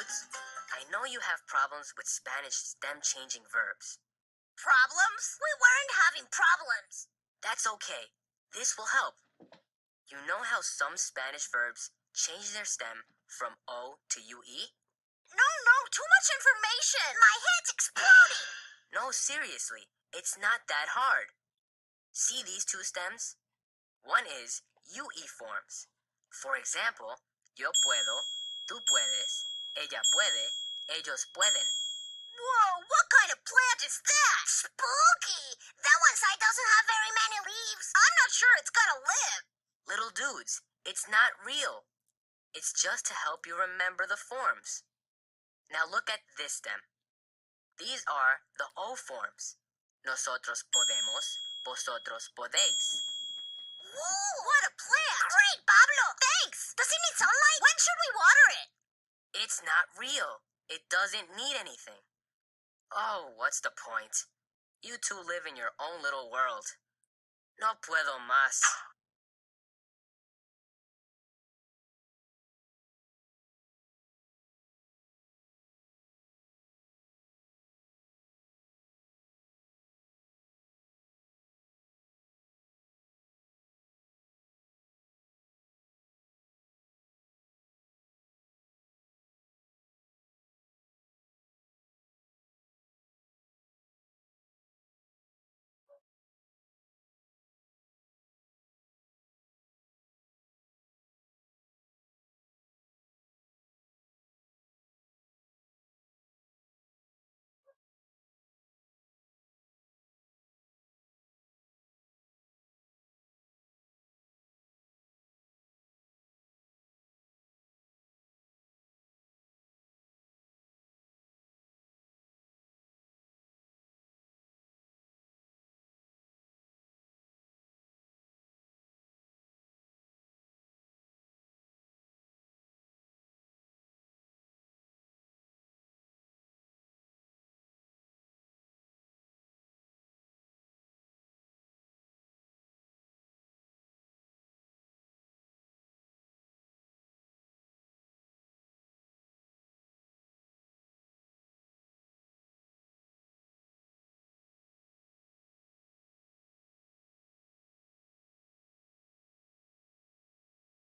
dudes. I know you have problems with Spanish stem-changing verbs. Problems? We weren't having problems. That's okay. This will help. You know how some Spanish verbs change their stem from O to UE? No, too much information. My head's exploding. No, seriously, it's not that hard. See these two stems? One is UE forms. For example, yo puedo, tú puedes, ella puede, ellos pueden. Whoa, what kind of plant is that? Spooky. That one side doesn't have very many leaves. I'm not sure it's gonna live. Little dudes, it's not real. It's just to help you remember the forms. Now look at this stem. These are the O forms. Nosotros podemos, vosotros podéis. Whoa, what a plant. Great, Pablo. Thanks. Does it need sunlight? When should we water it? It's not real. It doesn't need anything. Oh, what's the point? You two live in your own little world. No puedo más.